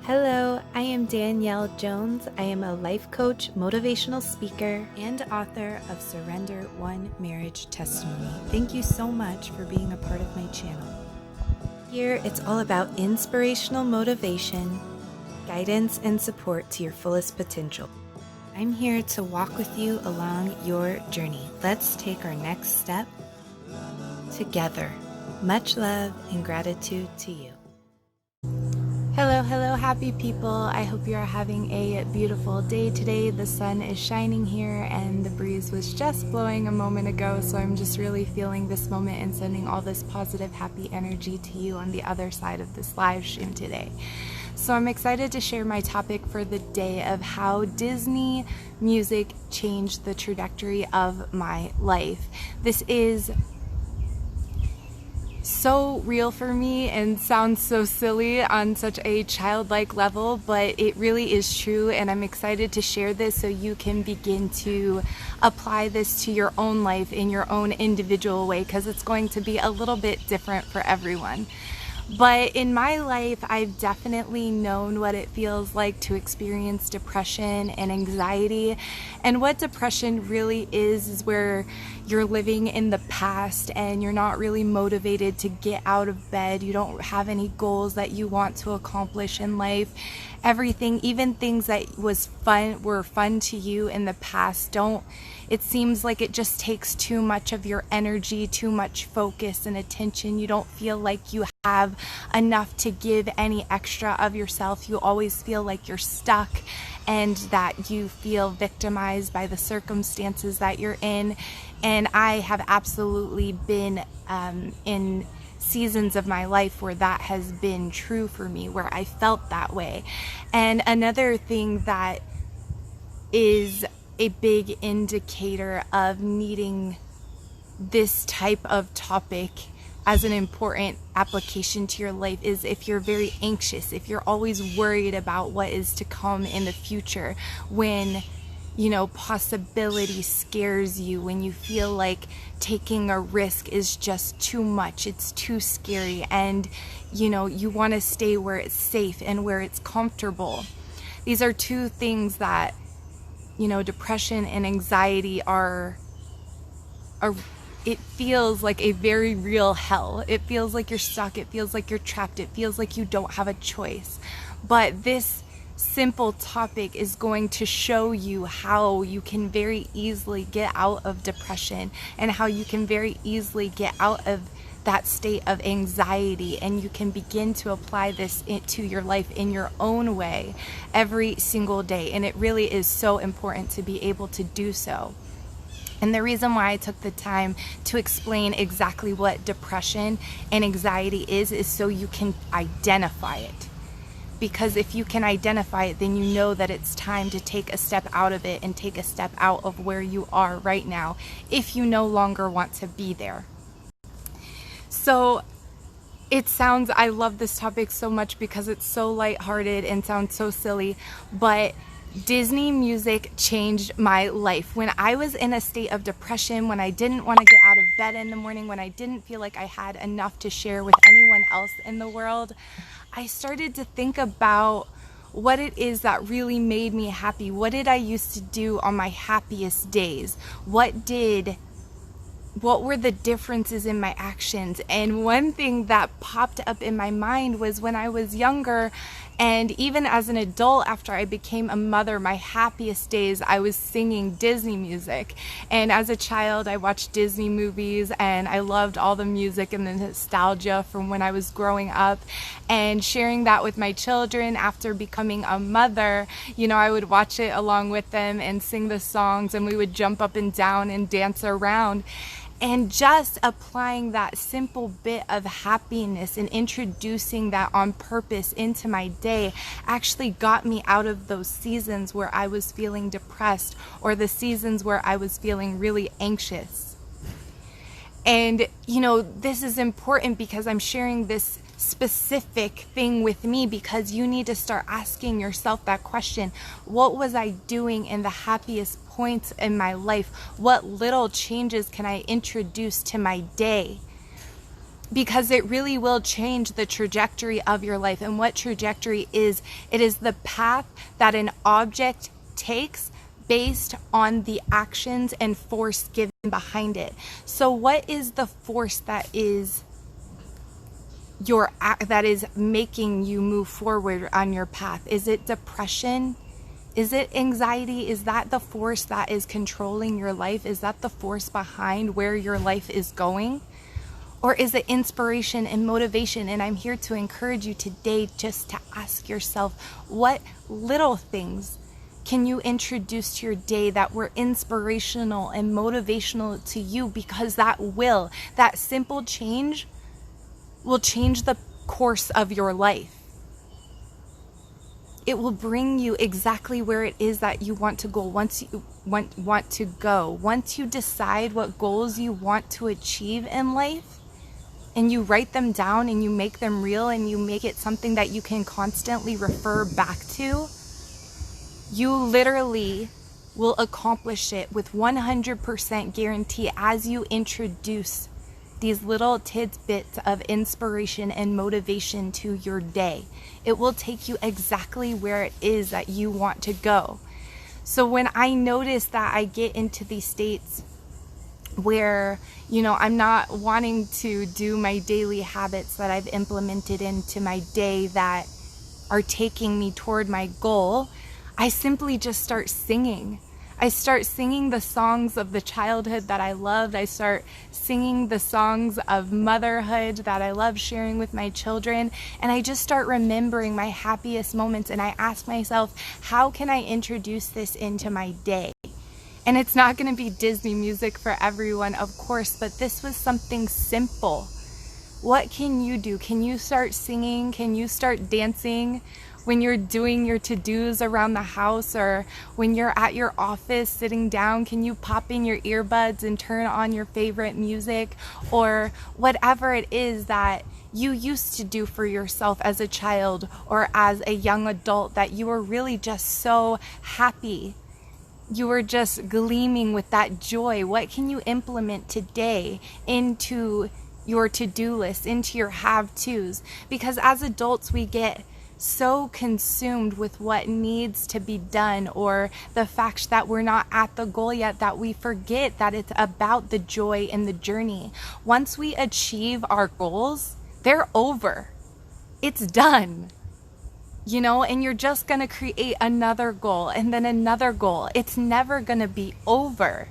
Hello, I am Danielle Jones. I am a life coach, motivational speaker, and author of Surrender One Marriage Testimony. Thank you so much for being a part of my channel. Here, it's all about inspirational motivation, guidance, and support to your fullest potential. I'm here to walk with you along your journey. Let's take our next step together. Much love and gratitude to you. Hello, happy people. I hope you are having a beautiful day today. The sun is shining here and the breeze was just blowing a moment ago, so I'm just really feeling this moment and sending all this positive, happy energy to you on the other side of this live stream today. So I'm excited to share my topic for the day of how Disney music changed the trajectory of my life. This is so real for me and sounds so silly on such a childlike level, but it really is true, and I'm excited to share this so you can begin to apply this to your own life in your own individual way, because it's going to be a little bit different for everyone. But in my life, I've definitely known what it feels like to experience depression and anxiety. And what depression really is where you're living in the past and you're not really motivated to get out of bed. You don't have any goals that you want to accomplish in life. Everything, even things that were fun to you in the past, it seems like it just takes too much of your energy, too much focus and attention. You don't feel like you have enough to give any extra of yourself. You always feel like you're stuck and that you feel victimized by the circumstances that you're in. And I have absolutely been in seasons of my life where that has been true for me, where I felt that way. And another thing that is a big indicator of needing this type of topic as an important application to your life is if you're very anxious, if you're always worried about what is to come in the future, when possibility scares you, when you feel like taking a risk is just too much, it's too scary, and you want to stay where it's safe and where it's comfortable. These are two things that depression and anxiety are it feels like a very real hell. It feels like you're stuck, it feels like you're trapped, it feels like you don't have a choice. But this simple topic is going to show you how you can very easily get out of depression and how you can very easily get out of that state of anxiety, and you can begin to apply this to your life in your own way every single day. And it really is so important to be able to do so. And the reason why I took the time to explain exactly what depression and anxiety is so you can identify it. Because if you can identify it, then you know that it's time to take a step out of it and take a step out of where you are right now if you no longer want to be there. So I love this topic so much because it's so lighthearted and sounds so silly, but Disney music changed my life. When I was in a state of depression, when I didn't want to get out of bed in the morning, when I didn't feel like I had enough to share with anyone else in the world, I started to think about what it is that really made me happy. What did I used to do on my happiest days? What were the differences in my actions? And one thing that popped up in my mind was when I was younger, and even as an adult after I became a mother, my happiest days I was singing Disney music. And as a child I watched Disney movies and I loved all the music and the nostalgia from when I was growing up, and sharing that with my children after becoming a mother. I would watch it along with them and sing the songs, and we would jump up and down and dance around. And just applying that simple bit of happiness and introducing that on purpose into my day actually got me out of those seasons where I was feeling depressed or the seasons where I was feeling really anxious. And this is important because I'm sharing this specific thing with me because you need to start asking yourself that question. What was I doing in the happiest points in my life? What little changes can I introduce to my day because it really will change the trajectory of your life. And what trajectory is, it is the path that an object takes based on the actions and force given behind it. So what is the force that is making you move forward on your path? Is it depression? Is it anxiety? Is that the force that is controlling your life? Is that the force behind where your life is going? Or is it inspiration and motivation? And I'm here to encourage you today just to ask yourself, what little things can you introduce to your day that were inspirational and motivational to you? Because that simple change will change the course of your life. It will bring you exactly where it is that you want to go. Once you decide what goals you want to achieve in life, and you write them down and you make them real and you make it something that you can constantly refer back to, you literally will accomplish it with 100% guarantee as you introduce these little tidbits of inspiration and motivation to your day. It will take you exactly where it is that you want to go. So when I notice that I get into these states where, I'm not wanting to do my daily habits that I've implemented into my day that are taking me toward my goal, I simply just start singing. I start singing the songs of the childhood that I loved. I start singing the songs of motherhood that I love sharing with my children. And I just start remembering my happiest moments. And I ask myself, how can I introduce this into my day? And it's not going to be Disney music for everyone, of course, but this was something simple. What can you do? Can you start singing? Can you start dancing when you're doing your to-dos around the house, or when you're at your office sitting down? Can you pop in your earbuds and turn on your favorite music, or whatever it is that you used to do for yourself as a child or as a young adult that you were really just so happy? You were just gleaming with that joy. What can you implement today into your to-do list, into your have-tos? Because as adults, we get so consumed with what needs to be done, or the fact that we're not at the goal yet, that we forget that it's about the joy and the journey. Once we achieve our goals, they're over. It's done. And you're just going to create another goal and then another goal. It's never going to be over.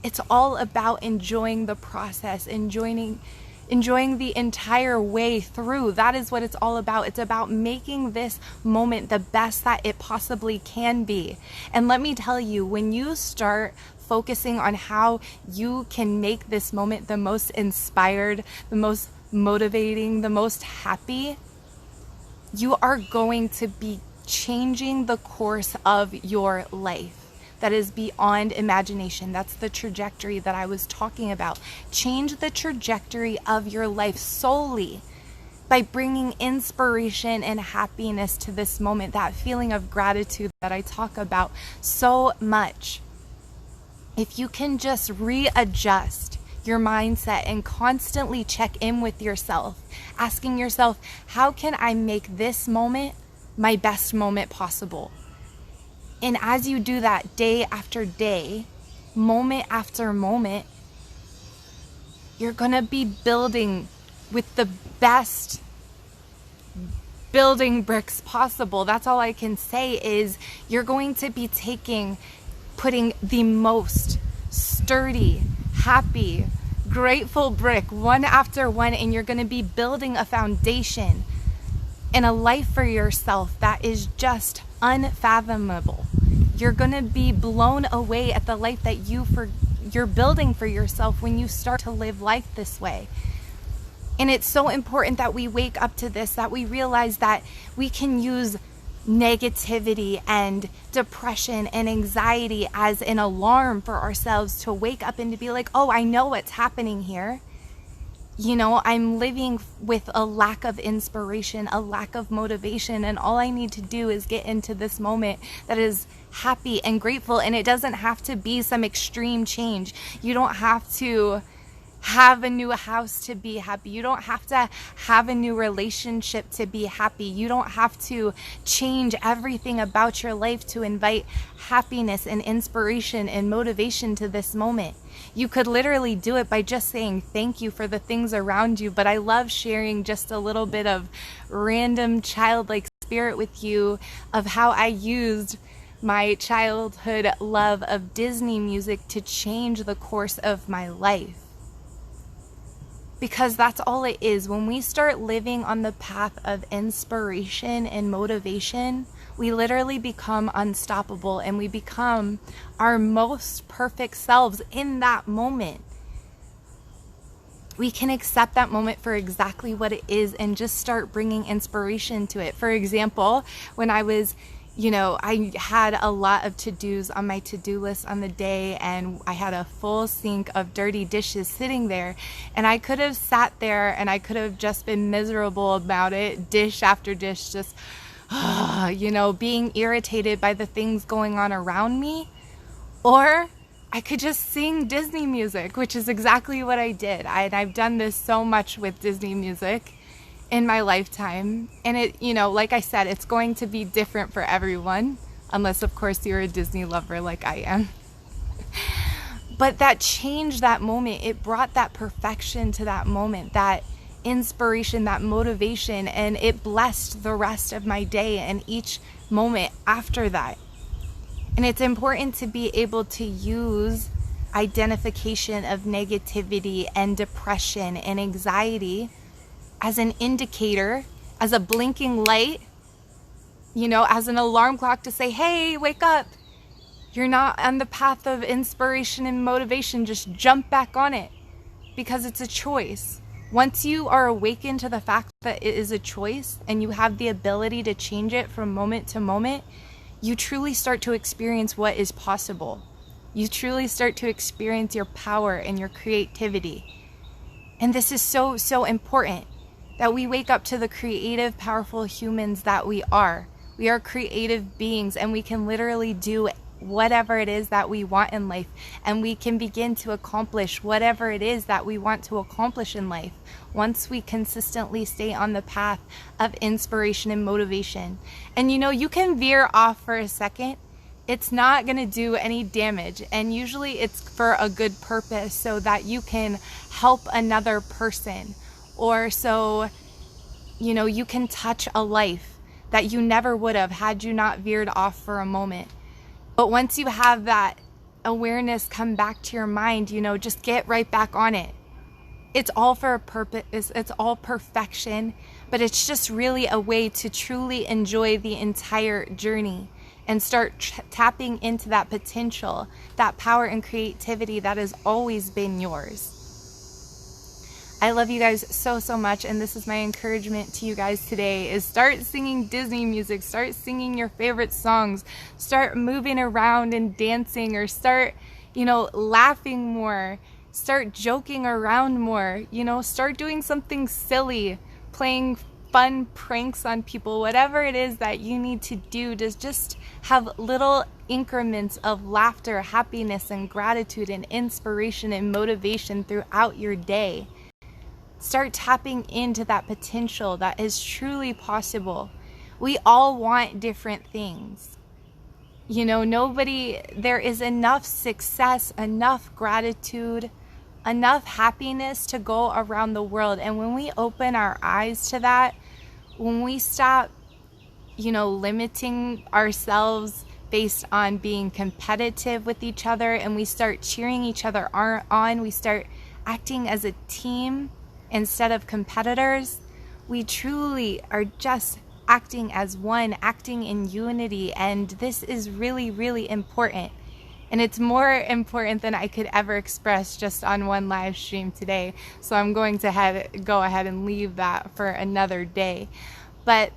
It's all about enjoying the process, enjoying the entire way through. That is what it's all about. It's about making this moment the best that it possibly can be. And let me tell you, when you start focusing on how you can make this moment the most inspired, the most motivating, the most happy, you are going to be changing the course of your life. That is beyond imagination. That's the trajectory that I was talking about. Change the trajectory of your life solely by bringing inspiration and happiness to this moment, that feeling of gratitude that I talk about so much. If you can just readjust your mindset and constantly check in with yourself, asking yourself, how can I make this moment my best moment possible? And as you do that day after day, moment after moment, you're going to be building with the best building bricks possible. That's all I can say is you're going to be putting the most sturdy, happy, grateful brick one after one, and you're going to be building a foundation and a life for yourself that is just unfathomable. You're going to be blown away at the life that you're building for yourself when you start to live life this way. And it's so important that we wake up to this, that we realize that we can use negativity and depression and anxiety as an alarm for ourselves to wake up and to be like, oh, I know what's happening here. I'm living with a lack of inspiration, a lack of motivation, and all I need to do is get into this moment that is happy and grateful. And it doesn't have to be some extreme change. You don't have to have a new house to be happy. You don't have to have a new relationship to be happy. You don't have to change everything about your life to invite happiness and inspiration and motivation to this moment. You could literally do it by just saying thank you for the things around you. But I love sharing just a little bit of random childlike spirit with you of how I used my childhood love of Disney music to change the course of my life. Because that's all it is. When we start living on the path of inspiration and motivation, we literally become unstoppable and we become our most perfect selves in that moment. We can accept that moment for exactly what it is and just start bringing inspiration to it. For example, when I was I had a lot of to-dos on my to-do list on the day, and I had a full sink of dirty dishes sitting there, and I could have sat there and I could have just been miserable about it, dish after dish, just being irritated by the things going on around me. Or I could just sing Disney music, which is exactly what I did. I've done this so much with Disney music in my lifetime, and it, like I said, it's going to be different for everyone, unless of course you're a Disney lover like I am. But that changed that moment. It brought that perfection to that moment, that inspiration, that motivation, and it blessed the rest of my day and each moment after that. And it's important to be able to use identification of negativity and depression and anxiety as an indicator, as a blinking light, as an alarm clock to say, hey, wake up. You're not on the path of inspiration and motivation. Just jump back on it, because it's a choice. Once you are awakened to the fact that it is a choice and you have the ability to change it from moment to moment, you truly start to experience what is possible. You truly start to experience your power and your creativity. And this is so, so important, that we wake up to the creative, powerful humans that we are. We are creative beings, and we can literally do whatever it is that we want in life, and we can begin to accomplish whatever it is that we want to accomplish in life once we consistently stay on the path of inspiration and motivation. And you can veer off for a second. It's not going to do any damage, and usually it's for a good purpose, so that you can help another person, or so you can touch a life that you never would have had you not veered off for a moment. But once you have that awareness come back to your mind, just get right back on it. It's all for a purpose. It's all perfection, but it's just really a way to truly enjoy the entire journey and start tapping into that potential, that power and creativity that has always been yours. I love you guys so, so much, and this is my encouragement to you guys today, is start singing Disney music, start singing your favorite songs, start moving around and dancing, or start, laughing more, start joking around more, start doing something silly, playing fun pranks on people, whatever it is that you need to do to just have little increments of laughter, happiness, and gratitude and inspiration and motivation throughout your day. Start tapping into that potential that is truly possible. We all want different things. There is enough success, enough gratitude, enough happiness to go around the world. And when we open our eyes to that, when we stop, limiting ourselves based on being competitive with each other, and we start cheering each other on, we start acting as a team instead of competitors, we truly are just acting as one, acting in unity. And this is really, really important. And it's more important than I could ever express just on one live stream today. So I'm going to go ahead and leave that for another day. But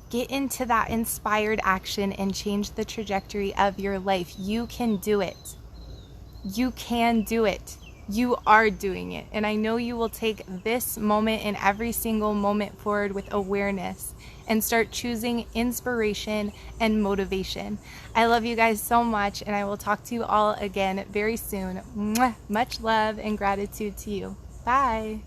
get into that inspired action and change the trajectory of your life. You can do it. You can do it. You are doing it. And I know you will take this moment and every single moment forward with awareness and start choosing inspiration and motivation. I love you guys so much, and I will talk to you all again very soon. Mwah. Much love and gratitude to you. Bye.